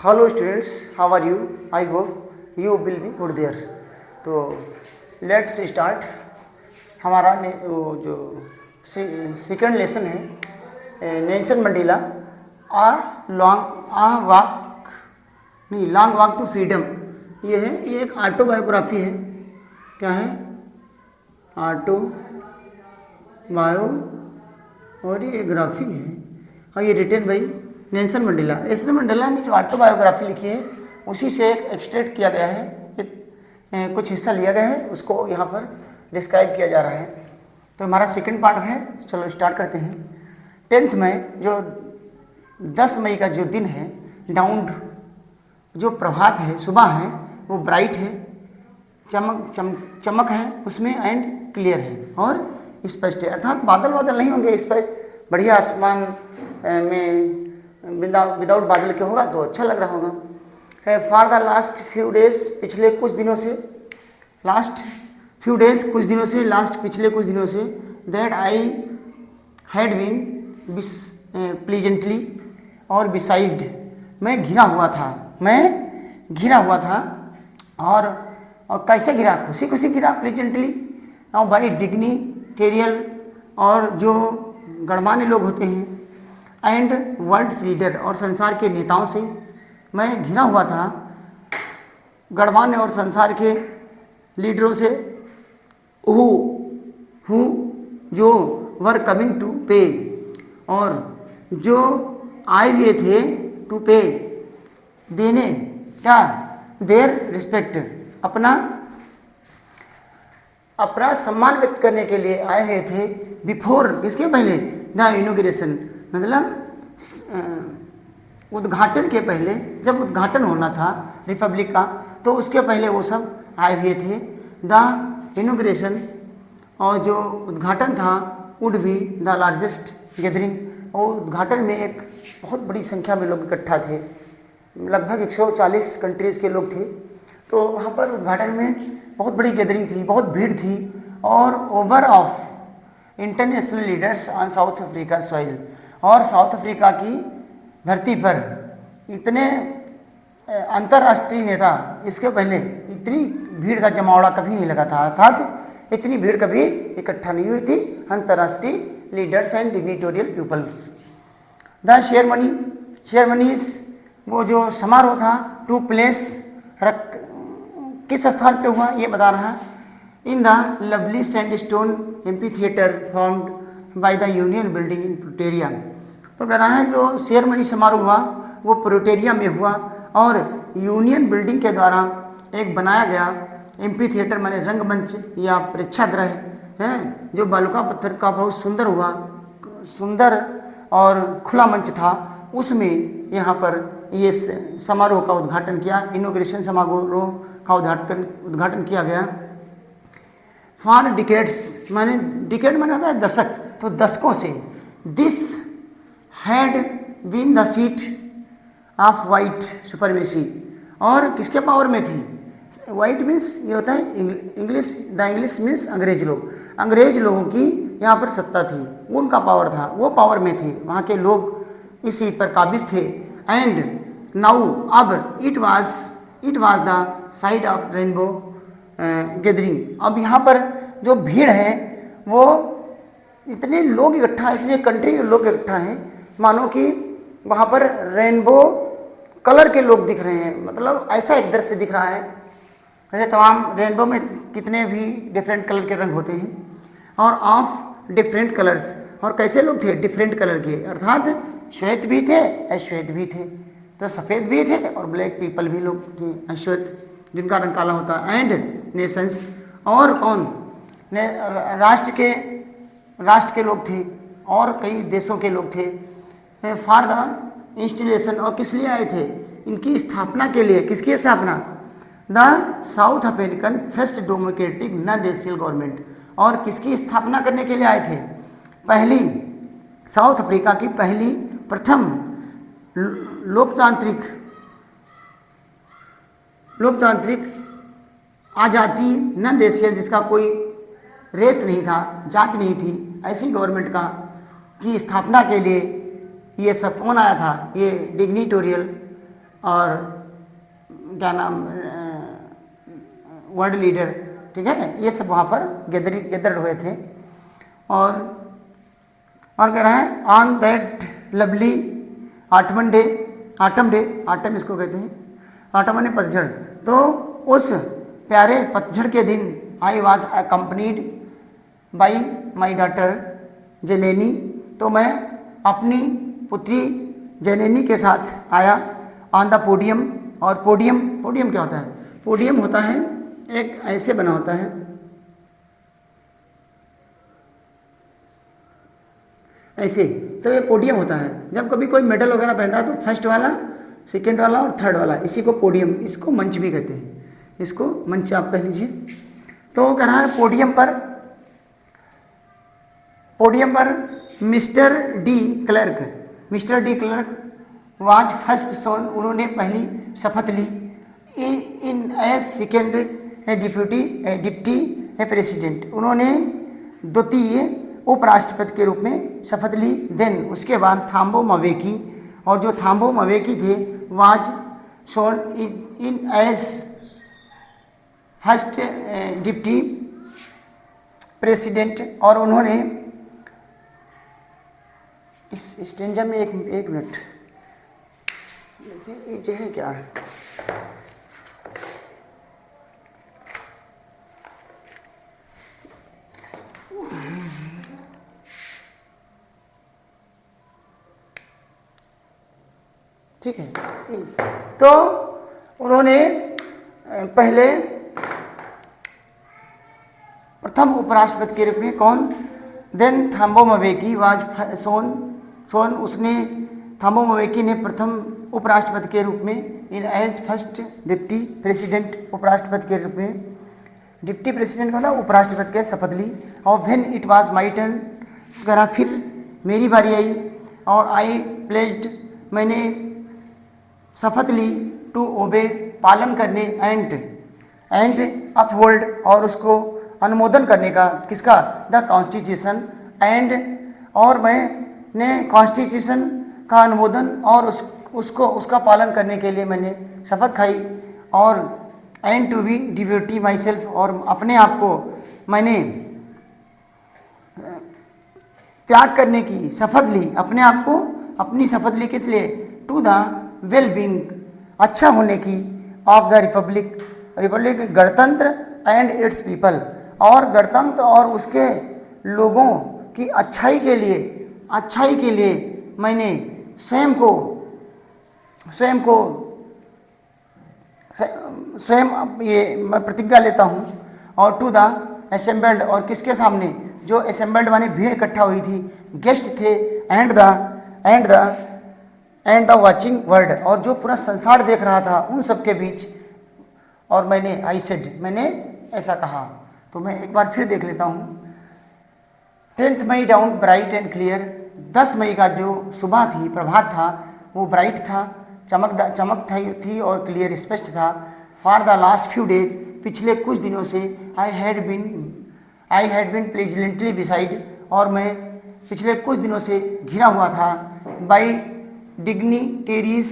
Hello students, how are you? I hope you will be good there. तो let's start हमारा वो जो second lesson है Nelson Mandela long walk to freedom. ये है, ये एक ऑटोबायोग्राफी है। क्या है? ऑटो बायो और ये ग्राफी है। और ये written by Nelson Mandela. Nelson Mandela ने जो ऑटोबायोग्राफी लिखी है उसी से एक एक्सट्रैक्ट किया गया है, कुछ हिस्सा लिया गया है, उसको यहाँ पर डिस्क्राइब किया जा रहा है। तो हमारा सेकंड पार्ट है, चलो स्टार्ट करते हैं। 10 मई जो 10 मई का जो दिन है, डाउन जो प्रभात है, सुबह है, वो ब्राइट है, चमक है उसमें, एंड क्लियर है और स्पष्ट है। अर्थात बादल बादल नहीं होंगे इस पर, बढ़िया आसमान में विदाउट बादल के होगा तो अच्छा लग रहा होगा। For the last few days, पिछले कुछ दिनों से, लास्ट फ्यू डेज कुछ दिनों से, लास्ट पिछले कुछ दिनों से, that I had been pleasantly और बिसाइड, मैं घिरा हुआ था और कैसे घिरा? खुशी खुशी घिरा, प्लीजेंटली, और बाई डिग्निटेरियल और जो गणमान्य लोग होते हैं, एंड वर्ल्ड्स लीडर और संसार के नेताओं से मैं घिरा हुआ था, गणमान्य और संसार के लीडरों से, हु जो वर कमिंग टू पे, और जो आए हुए थे टू पे, देने, क्या? देयर रिस्पेक्ट, अपना सम्मान व्यक्त करने के लिए आए हुए थे, बिफोर, किसके पहले? द इनॉग्रेशन, मतलब उद्घाटन के पहले, जब उद्घाटन होना था रिपब्लिक का, तो उसके पहले वो सब आए हुए थे। द इनॉग्रेशन, और जो उद्घाटन था, would be the largest gathering, और उद्घाटन में एक बहुत बड़ी संख्या में लोग इकट्ठा थे, लगभग 140 कंट्रीज़ के लोग थे। तो वहाँ पर उद्घाटन में बहुत बड़ी गैदरिंग थी, बहुत भीड़ थी, और over of international leaders on south Africa soil, और साउथ अफ्रीका की धरती पर इतने अंतर्राष्ट्रीय नेता, इसके पहले इतनी भीड़ का जमावड़ा कभी नहीं लगा था, अर्थात इतनी भीड़ कभी इकट्ठा नहीं हुई थी, अंतर्राष्ट्रीय लीडर्स एंड डिग्निटोरियल पीपल्स। द शेयरमनीज, वो जो समारोह था, टू प्लेस, किस स्थान पे हुआ ये बता रहा है, इन the lovely sandstone amphitheatre formed by the Union Buildings in Pretoria. तो कह रहा है जो शेयरमनी समारोह हुआ वो प्रिटोरिया में हुआ, और यूनियन बिल्डिंग के द्वारा एक बनाया गया एम्पी थिएटर, माने रंगमंच या प्रेक्षागृह है, जो बालुका पत्थर का बहुत सुंदर और खुला मंच था, उसमें यहाँ पर ये समारोह का उद्घाटन किया, इनॉग्रेशन समारोह का उद्घाटन किया गया। फॉर डिकेड्स, माने डिकेड माने होता है दशक, तो दशकों से, this had been the seat of white supremacy, और किसके पावर में थी? वाइट मीन्स ये होता है इंग्लिश मीन्स अंग्रेज लोगों की यहाँ पर सत्ता थी, उनका पावर था, वो पावर में थे, वहाँ के लोग इस सीट पर काबिज थे। एंड नाउ, अब it was the side of rainbow gathering, अब यहाँ पर जो भीड़ है वो इतने लोग इकट्ठा, इतने कंट्री के लोग इकट्ठा हैं, मानो कि वहाँ पर रेनबो कलर के लोग दिख रहे हैं, मतलब ऐसा एक दृश्य दिख रहा है, जैसे तमाम रेनबो में कितने भी डिफरेंट कलर के रंग होते हैं, और ऑफ डिफरेंट कलर्स, और कैसे लोग थे? डिफरेंट कलर के, अर्थात श्वेत भी थे, अश्वेत भी थे, तो सफ़ेद भी थे और ब्लैक पीपल भी लोग थे, अश्वेत जिनका रंग काला होता है, एंड नेशंस, और कौन? राष्ट्र के लोग थे, और कई देशों के लोग थे। फॉर द इंस्टॉलेशन, और किस लिए आए थे? इनकी स्थापना के लिए, किसकी स्थापना? The south African first democratic non racial government, और किसकी स्थापना करने के लिए आए थे? पहली, साउथ अफ्रीका की पहली प्रथम लोकतांत्रिक आजादी, नॉन रेशियल, जिसका कोई रेस नहीं था, जाति नहीं थी, ऐसी गवर्नमेंट की स्थापना के लिए ये सब कौन आया था? ये डिग्निटोरियल और क्या नाम वर्ल्ड लीडर, ठीक है, ये सब वहाँ पर गैदर्ड हुए थे। और कह रहा है on that lovely autumn day, autumn इसको कहते हैं, ऑटम माने पतझड़, तो उस प्यारे पतझड़ के दिन I was accompanied by my daughter Janani, तो मैं अपनी पुत्री जेनेनी के साथ आया ऑन द पोडियम। और पोडियम क्या होता है? पोडियम होता है एक ऐसे बना होता है, ऐसे, तो ये पोडियम होता है। जब कभी कोई मेडल वगैरह पहनता है तो फर्स्ट वाला, सेकेंड वाला और थर्ड वाला, इसी को पोडियम, इसको मंच भी कहते हैं, इसको मंच आप कह लीजिए। तो वो कह रहा है पोडियम पर mister D Klerk was first sworn, उन्होंने पहली शपथ ली in as second deputy president, उन्होंने द्वितीय उपराष्ट्रपति के रूप में शपथ ली। देन उसके बाद थाम्बो मवेकी, और जो थाम्बो मवेकी थे was sworn in as first deputy president, और उन्होंने इस स्टेंजा में एक मिनट देखिए, ये जो है क्या है, ठीक है। तो उन्होंने पहले प्रथम उपराष्ट्रपति के रूप में कौन, देन थाम्बो मवेकी वाज सोन उसने, थाम्बो मवेकी ने प्रथम उपराष्ट्रपति के रूप में इन एज फर्स्ट डिप्टी प्रेसिडेंट, उपराष्ट्रपति के रूप में, डिप्टी प्रेसिडेंट मतलब उपराष्ट्रपति के शपथ ली। और when it was my turn, करा फिर मेरी बारी आई, और आई प्लेज्ड, मैंने शपथ ली टू ओबे, पालन करने, एंड अपहोल्ड, और उसको अनुमोदन करने का, किसका, द कॉन्स्टिट्यूशन, और मैंने कॉन्स्टिट्यूशन का अनुमोदन और उसका पालन करने के लिए मैंने शपथ खाई। और and to be devote myself, और अपने आप को मैंने त्याग करने की शपथ ली, अपने आप को अपनी शपथ ली, किस लिए, टू द वेल बीइंग, अच्छा होने की, ऑफ द रिपब्लिक गणतंत्र एंड इट्स पीपल, और गणतंत्र और उसके लोगों की अच्छाई के लिए मैंने स्वयं ये मैं प्रतिज्ञा लेता हूँ। और टू द असेंबल्ड, और किसके सामने, जो असेंबल्ड माने भीड़ इकट्ठा हुई थी, गेस्ट थे, एंड द वाचिंग वर्ल्ड, और जो पूरा संसार देख रहा था उन सबके बीच, और मैंने ऐसा कहा। तो मैं एक बार फिर देख लेता हूँ। 10 मई डाउन ब्राइट एंड क्लियर, 10 मई का जो सुबह थी, प्रभात था, वो ब्राइट था, चमक थी और क्लियर, स्पष्ट था। For the last few days, पिछले कुछ दिनों से, I had been pleasantly beside, और मैं पिछले कुछ दिनों से घिरा हुआ था, बाई डिग्निटेरीज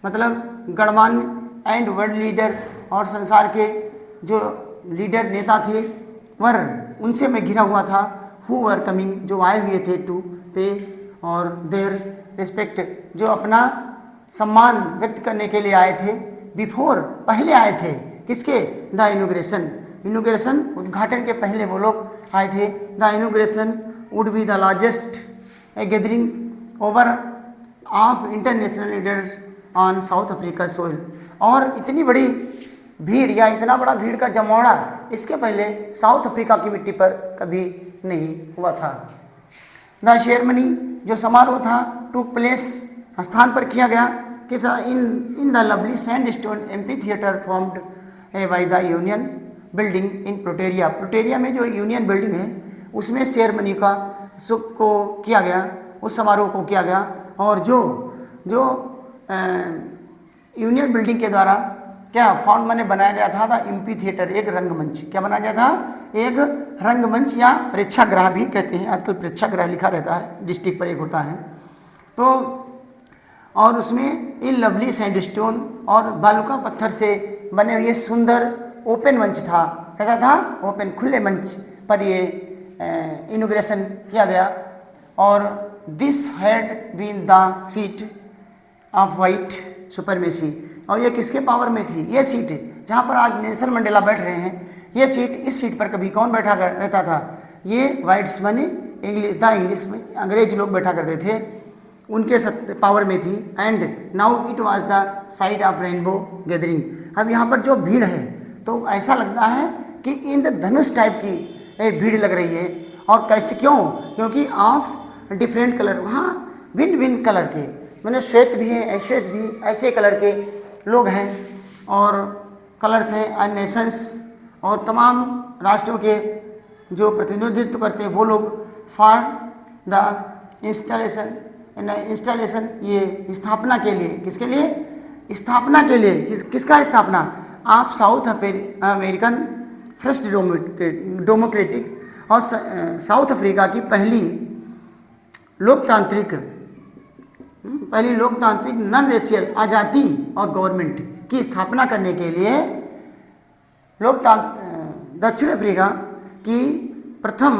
मतलब गणमान्य, एंड वर्ल्ड लीडर, और संसार के जो लीडर नेता थे उनसे मैं घिरा हुआ था, हु वर कमिंग, जो आए हुए थे, टू पे और देयर रिस्पेक्ट, जो अपना सम्मान व्यक्त करने के लिए आए थे, बिफोर, पहले आए थे, किसके, द इनॉग्रेशन उद्घाटन के पहले वो लोग आए थे। The inauguration would be the largest gathering over of international leaders on south Africa soil, और इतनी बड़ी भीड़ या इतना बड़ा भीड़ का जमावड़ा इसके पहले साउथ अफ्रीका की मिट्टी पर कभी नहीं हुआ था। द सेरेमनी, जो समारोह था, टू प्लेस, स्थान पर किया गया, किस, in the lovely sandstone amphitheatre formed by the Union Buildings in Pretoria में जो यूनियन बिल्डिंग है उसमें सेरेमनी का को किया गया, उस समारोह को किया गया। और जो यूनियन बिल्डिंग के द्वारा क्या फॉर्म मैंने बनाया गया था एम्पी थिएटर, एक रंगमंच, क्या बनाया गया था, एक रंगमंच, या प्रेक्षागृह भी कहते हैं, आजकल प्रेक्षागृह लिखा रहता है, डिस्ट्रिक्ट पर एक होता है। तो और उसमें इन लवली सैंडस्टोन और बालुका पत्थर से बने हुए सुंदर ओपन मंच था। कैसा था? ओपन, खुले मंच पर ये इनॉग्रेशन किया गया। और this had been the seat of white supremacy. और ये किसके पावर में थी? ये सीट जहाँ पर आज नेल्सन मंडेला बैठ रहे हैं, ये सीट, इस सीट पर कभी कौन बैठा रहता था? ये वाइट्स माने इंग्लिश में अंग्रेज लोग बैठा करते थे, उनके पावर में थी। And now it was the site of rainbow gathering. अब यहाँ पर जो भीड़ है तो ऐसा लगता है कि इंद्रधनुष टाइप की भीड़ लग रही है। और कैसे, क्यों? क्योंकि ऑफ डिफरेंट कलर, वहाँ भिन्न भिन्न कलर के, मैंने श्वेत भी हैं, अश्वेत भी, ऐसे कलर के लोग हैं और कलर्स हैं, एंड नेशंस, और तमाम राष्ट्रों के जो प्रतिनिधित्व करते हैं वो लोग, फॉर द इंस्टॉलेशन, ये स्थापना के लिए, किसके लिए? स्थापना के लिए, किसका स्थापना? आप साउथ अमेरिकन फर्स्ट डेमोक्रेटिक और साउथ अफ्रीका की पहली लोकतांत्रिक नॉन रेशियल आज़ादी और गवर्नमेंट की स्थापना करने के लिए दक्षिण अफ्रीका की प्रथम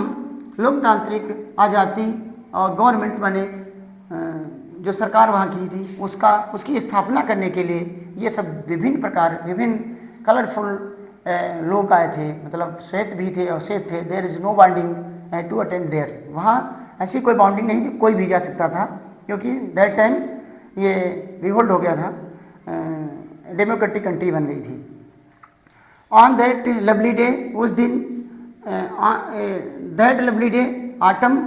लोकतांत्रिक आज़ादी और गवर्नमेंट बने, जो सरकार वहाँ की थी, उसकी स्थापना करने के लिए ये सब विभिन्न कलरफुल लोग आए थे। मतलब श्वेत भी थे और श्वेत थे। There is no bounding to attend there, वहाँ ऐसी कोई बाउंडिंग नहीं थी, कोई भी जा सकता था, क्योंकि दैट टाइम ये रिवोल्ट हो गया था, डेमोक्रेटिक कंट्री बन गई थी। ऑन दैट लवली डे, उस दिन, that lovely day, autumn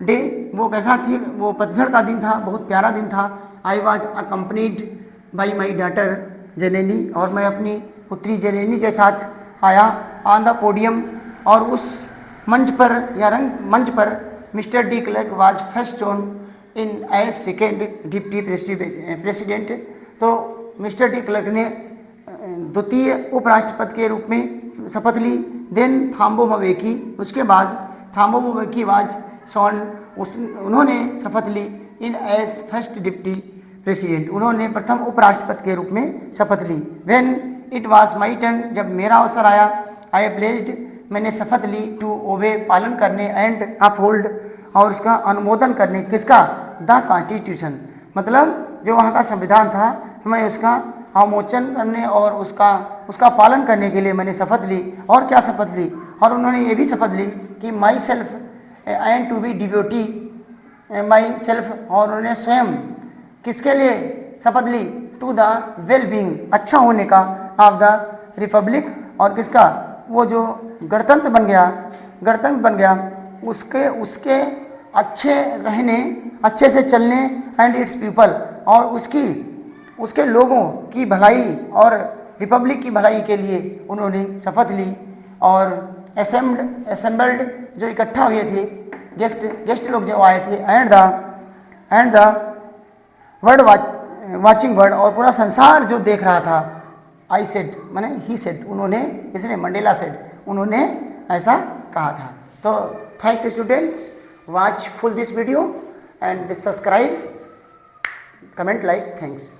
day, वो कैसा थी? वो पतझड़ का दिन था, बहुत प्यारा दिन था। I was accompanied by my daughter Janani, और मैं अपनी पुत्री जननी के साथ आया। ऑन द पोडियम, और उस मंच पर या रंग मंच पर mister D Klerk was first on in as second deputy president. तो मिस्टर डी क्लर्क ने द्वितीय उपराष्ट्रपति के रूप में शपथ ली। देन थाम्बो म्बेकी, उसके बाद थाम्बो म्बेकी वाज सॉन, उन्होंने शपथ ली in as first deputy president, उन्होंने प्रथम उपराष्ट्रपति के रूप में शपथ ली। When it was my turn, जब मेरा अवसर आया, आई प्लेज्ड, मैंने शपथ ली, टू ओबे, पालन करने, एंड अपहोल्ड, और उसका अनुमोदन करने, किसका? द कॉन्स्टिट्यूशन, मतलब जो वहाँ का संविधान था, मैं उसका अवमोचन करने और उसका पालन करने के लिए मैंने शपथ ली। और क्या शपथ ली? और उन्होंने ये भी शपथ ली कि myself and to be devote myself, और उन्होंने स्वयं किसके लिए शपथ ली? टू द वेल बीइंग, अच्छा होने का, ऑफ द रिपब्लिक, और किसका? वो जो गणतंत्र बन गया उसके अच्छे रहने, अच्छे से चलने, एंड इट्स पीपल, और उसके लोगों की भलाई और रिपब्लिक की भलाई के लिए उन्होंने शपथ ली। और असेंबल्ड, जो इकट्ठा हुए थे, गेस्ट लोग जो आए थे, and the world watching world, और पूरा संसार जो देख रहा था, आई सेड, माने ही सेड, उन्होंने, इसने मंडेला सेड, उन्होंने ऐसा कहा था। तो thanks students, watch full this video and subscribe, comment, like, thanks.